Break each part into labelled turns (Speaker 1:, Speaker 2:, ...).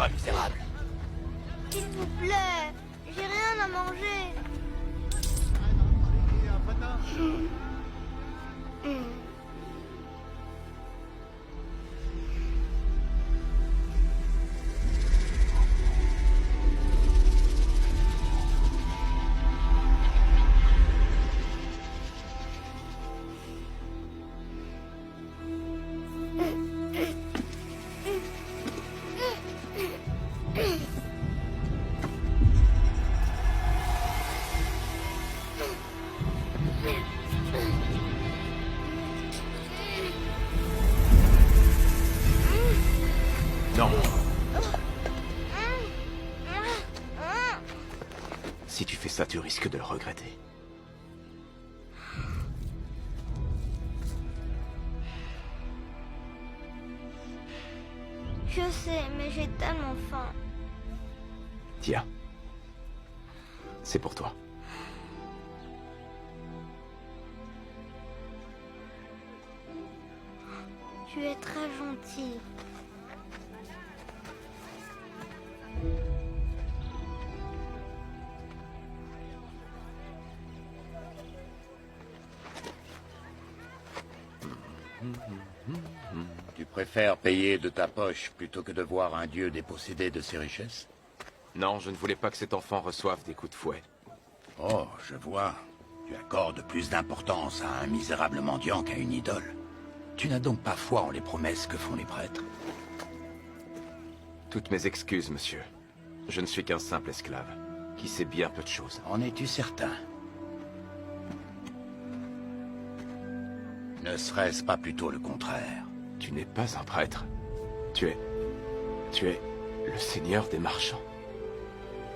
Speaker 1: toi, misérable.
Speaker 2: S'il vous plaît, j'ai rien à manger.
Speaker 1: Non. Si tu fais ça, tu risques de le regretter.
Speaker 2: Je sais, mais j'ai tellement faim.
Speaker 1: Tiens. C'est pour toi.
Speaker 2: Tu es très gentil.
Speaker 3: Tu préfères payer de ta poche plutôt que de voir un dieu dépossédé de ses richesses?
Speaker 1: Non, je ne voulais pas que cet enfant reçoive des coups de fouet.
Speaker 3: Oh, je vois. Tu accordes plus d'importance à un misérable mendiant qu'à une idole. Tu n'as donc pas foi en les promesses que font les prêtres?
Speaker 1: Toutes mes excuses, monsieur. Je ne suis qu'un simple esclave, qui sait bien peu de choses.
Speaker 3: En es-tu certain? Ne serait-ce pas plutôt le contraire?
Speaker 1: Tu n'es pas un prêtre. Tu es le seigneur des marchands.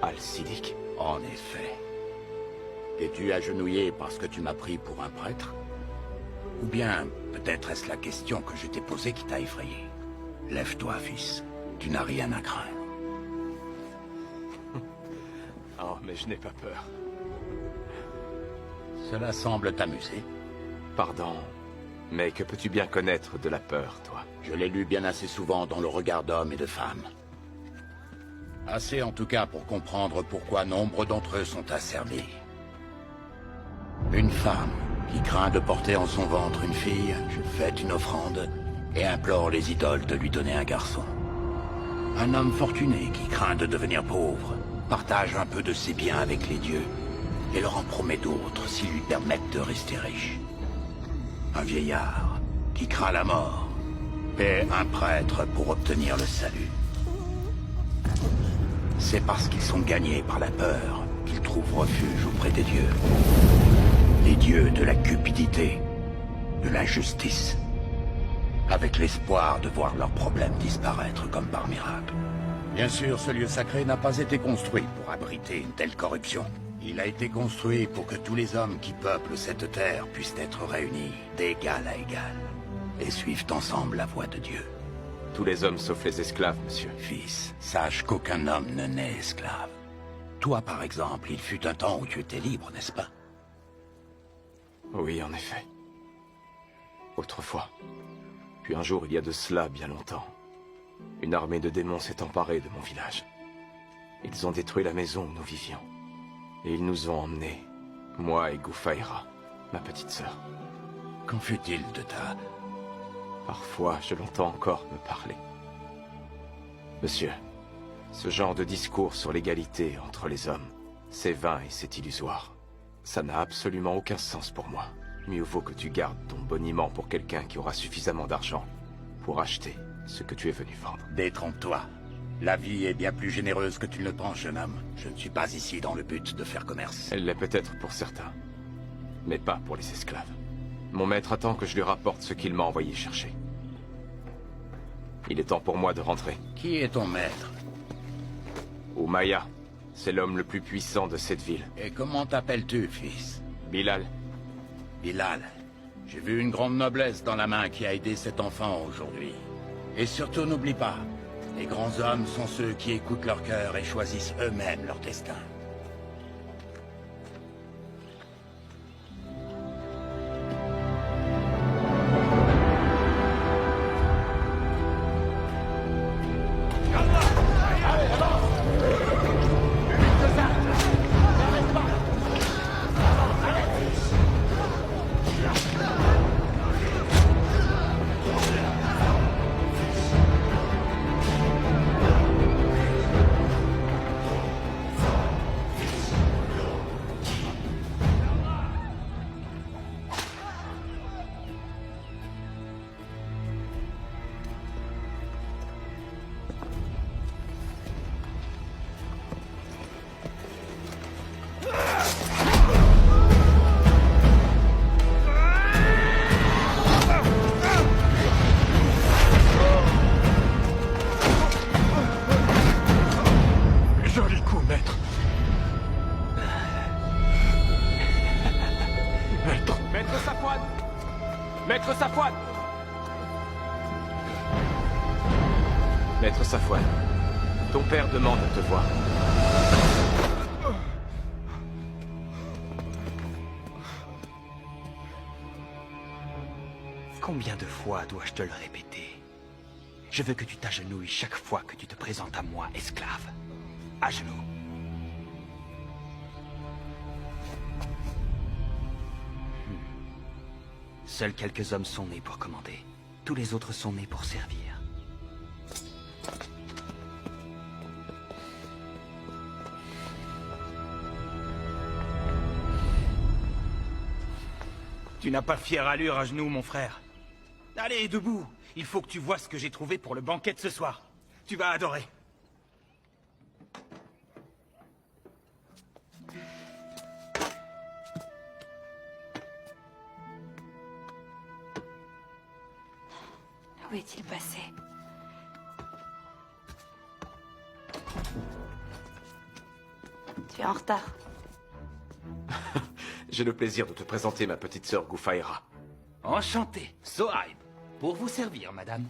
Speaker 1: Al-Sidik.
Speaker 3: En effet. Es-tu agenouillé parce que tu m'as pris pour un prêtre? Ou bien, peut-être est-ce la question que je t'ai posée qui t'a effrayé? Lève-toi, fils. Tu n'as rien à craindre.
Speaker 1: Oh, mais je n'ai pas peur.
Speaker 3: Cela semble t'amuser.
Speaker 1: Pardon, mais que peux-tu bien connaître de la peur, toi?
Speaker 3: Je l'ai lu bien assez souvent dans le regard d'hommes et de femmes. Assez en tout cas pour comprendre pourquoi nombre d'entre eux sont asservis. Une femme qui craint de porter en son ventre une fille, fait une offrande et implore les idoles de lui donner un garçon. Un homme fortuné qui craint de devenir pauvre, partage un peu de ses biens avec les dieux et leur en promet d'autres s'ils lui permettent de rester riche. Un vieillard qui craint la mort paie un prêtre pour obtenir le salut. C'est parce qu'ils sont gagnés par la peur qu'ils trouvent refuge auprès des dieux. Les dieux de la cupidité, de l'injustice, avec l'espoir de voir leurs problèmes disparaître comme par miracle. Bien sûr, ce lieu sacré n'a pas été construit pour abriter une telle corruption. Il a été construit pour que tous les hommes qui peuplent cette terre puissent être réunis d'égal à égal et suivent ensemble la voie de Dieu.
Speaker 1: Tous les hommes sauf les esclaves, monsieur.
Speaker 3: Fils, sache qu'aucun homme ne naît esclave. Toi, par exemple, il fut un temps où tu étais libre, n'est-ce pas?
Speaker 1: Oui, en effet. Autrefois. Puis un jour, il y a de cela bien longtemps, une armée de démons s'est emparée de mon village. Ils ont détruit la maison où nous vivions. Et ils nous ont emmenés, moi et Goufaïra, ma petite sœur.
Speaker 3: Qu'en fut-il de ta...
Speaker 1: Parfois, je l'entends encore me parler. Monsieur, ce genre de discours sur l'égalité entre les hommes, c'est vain et c'est illusoire. Ça n'a absolument aucun sens pour moi. Mieux vaut que tu gardes ton boniment pour quelqu'un qui aura suffisamment d'argent pour acheter ce que tu es venu vendre.
Speaker 3: Détrompe-toi. La vie est bien plus généreuse que tu ne le penses, jeune homme. Je ne suis pas ici dans le but de faire commerce.
Speaker 1: Elle l'est peut-être pour certains, mais pas pour les esclaves. Mon maître attend que je lui rapporte ce qu'il m'a envoyé chercher. Il est temps pour moi de rentrer.
Speaker 3: Qui est ton maître?
Speaker 1: Oumaya, c'est l'homme le plus puissant de cette ville.
Speaker 3: Et comment t'appelles-tu, fils?
Speaker 1: Bilal.
Speaker 3: Bilal. J'ai vu une grande noblesse dans la main qui a aidé cet enfant aujourd'hui. Et surtout, n'oublie pas, les grands hommes sont ceux qui écoutent leur cœur et choisissent eux-mêmes leur destin.
Speaker 1: Safwan! Maître Safwan, ton père demande à te voir.
Speaker 4: Combien de fois dois-je te le répéter? Je veux que tu t'agenouilles chaque fois que tu te présentes à moi, esclave. À genoux. Seuls quelques hommes sont nés pour commander. Tous les autres sont nés pour servir. Tu n'as pas fière allure à genoux, mon frère. Allez, debout. Il faut que tu vois ce que j'ai trouvé pour le banquet de ce soir. Tu vas adorer.
Speaker 5: Où est-il passé? Tu es en retard.
Speaker 1: J'ai le plaisir de te présenter ma petite sœur Goufaïra.
Speaker 4: Enchanté, Sohaib. Pour vous servir, madame.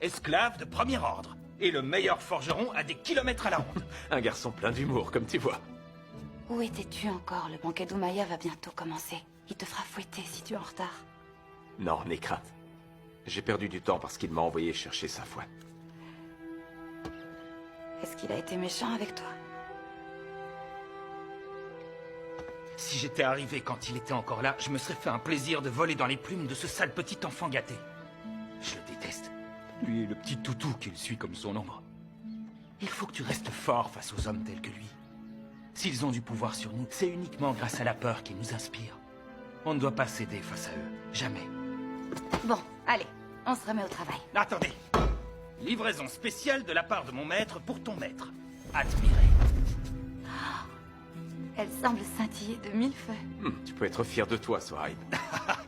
Speaker 4: Esclave de premier ordre. Et le meilleur forgeron à des kilomètres à la ronde.
Speaker 1: Un garçon plein d'humour, comme tu vois.
Speaker 5: Où étais-tu encore? Le banquet d'Oumaya va bientôt commencer. Il te fera fouetter si tu es en retard.
Speaker 1: Non, n'aie crainte. J'ai perdu du temps parce qu'il m'a envoyé chercher Safwan.
Speaker 5: Est-ce qu'il a été méchant avec toi?
Speaker 4: Si j'étais arrivé quand il était encore là, je me serais fait un plaisir de voler dans les plumes de ce sale petit enfant gâté. Je le déteste. Lui et le petit toutou qu'il suit comme son ombre. Il faut que tu restes fort face aux hommes tels que lui. S'ils ont du pouvoir sur nous, c'est uniquement grâce à la peur qu'ils nous inspirent. On ne doit pas céder face à eux. Jamais.
Speaker 5: Bon, allez, on se remet au travail.
Speaker 4: Attendez. Livraison spéciale de la part de mon maître pour ton maître. Admiré.
Speaker 5: Elle semble scintiller de mille feux.
Speaker 1: Tu peux être fier de toi, Sohaib.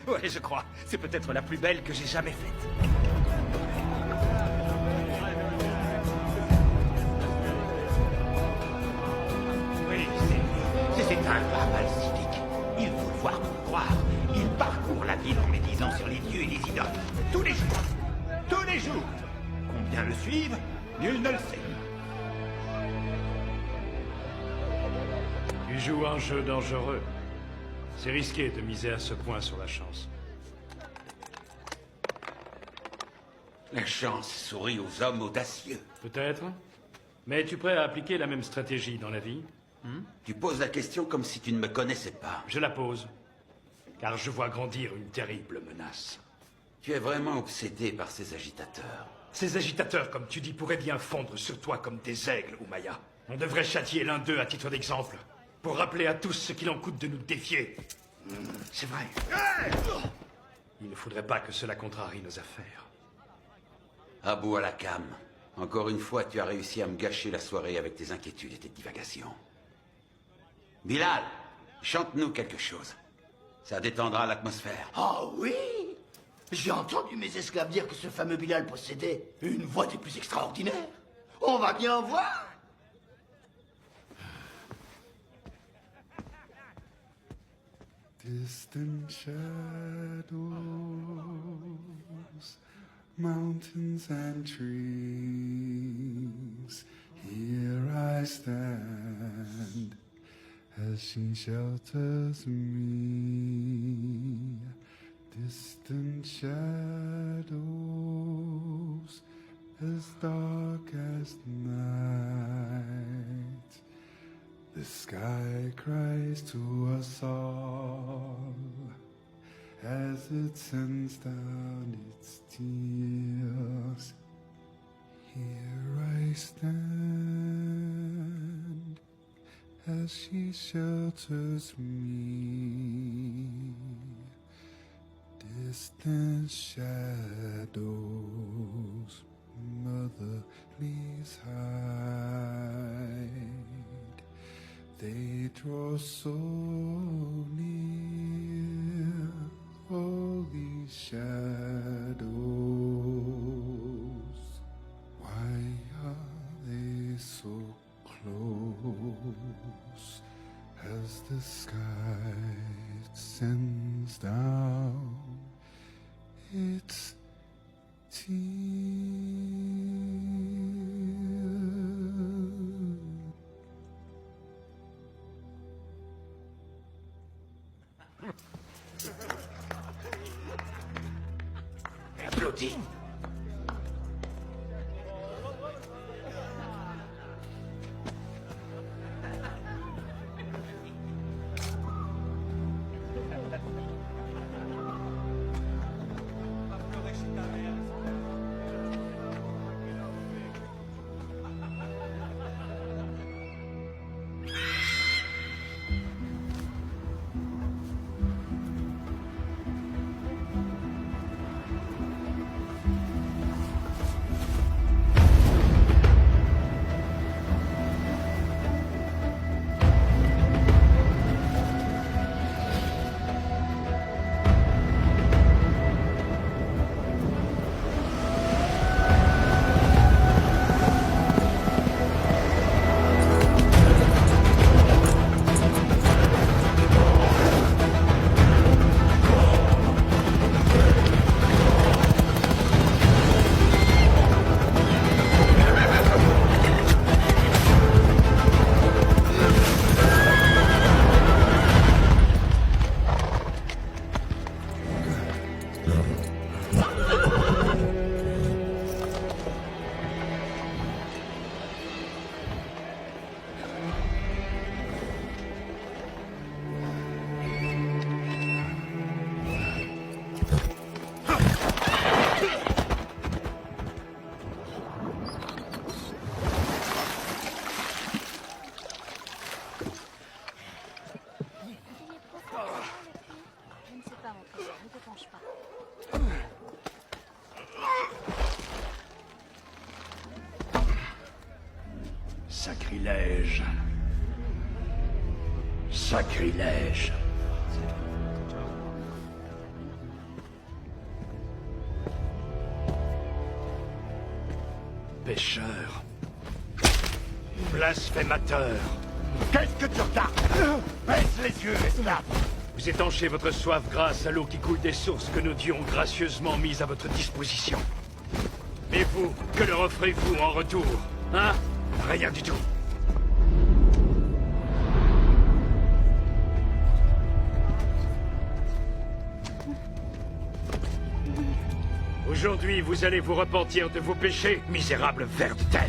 Speaker 4: Ouais, je crois. C'est peut-être la plus belle que j'ai jamais faite. Oui, c'est un drame alcidique. Il faut le voir pour croire. Il parcourt la ville en médisant sur les dieux et les idoles. Tous les jours. Tous les jours. Combien le suivent? Nul ne le sait.
Speaker 6: Tu joues un jeu dangereux. C'est risqué de miser à ce point sur la chance.
Speaker 3: La chance sourit aux hommes audacieux.
Speaker 6: Peut-être. Mais es-tu prêt à appliquer la même stratégie dans la vie?
Speaker 3: Tu poses la question comme si tu ne me connaissais pas.
Speaker 6: Je la pose. Car je vois grandir une terrible menace.
Speaker 3: Tu es vraiment obsédé par ces agitateurs.
Speaker 6: Ces agitateurs, comme tu dis, pourraient bien fondre sur toi comme des aigles, Oumaya. On devrait châtier l'un d'eux à titre d'exemple. Pour rappeler à tous ce qu'il en coûte de nous défier.
Speaker 3: C'est vrai.
Speaker 6: Il ne faudrait pas que cela contrarie nos affaires.
Speaker 3: Abou Alakam, encore une fois, tu as réussi à me gâcher la soirée avec tes inquiétudes et tes divagations. Bilal, chante-nous quelque chose. Ça détendra l'atmosphère.
Speaker 7: Oh oui! J'ai entendu mes esclaves dire que ce fameux Bilal possédait une voix des plus extraordinaires. On va bien voir!
Speaker 8: Distant shadows, mountains and trees, here I stand as she shelters me. Distant shadows, as dark as night. The sky cries to us all as it sends down its tears. Here I stand as she shelters me. Distant shadows, mother, please hide. They draw so near, all these shadows. Why are they so close as the sky sends down its tears.
Speaker 3: Applaudis.
Speaker 5: Je ne sais pas, mon frère, ne te penche pas.
Speaker 6: Sacrilège. Sacrilège. Pécheur. Blasphémateur.
Speaker 3: Qu'est-ce que tu regardes? Baisse les yeux, esclave.
Speaker 6: Vous étanchez votre soif grâce à l'eau qui coule des sources que nos dieux ont gracieusement mises à votre disposition. Et vous, que leur offrez-vous en retour? Hein? Rien du tout. Aujourd'hui, vous allez vous repentir de vos péchés, misérables vers de terre.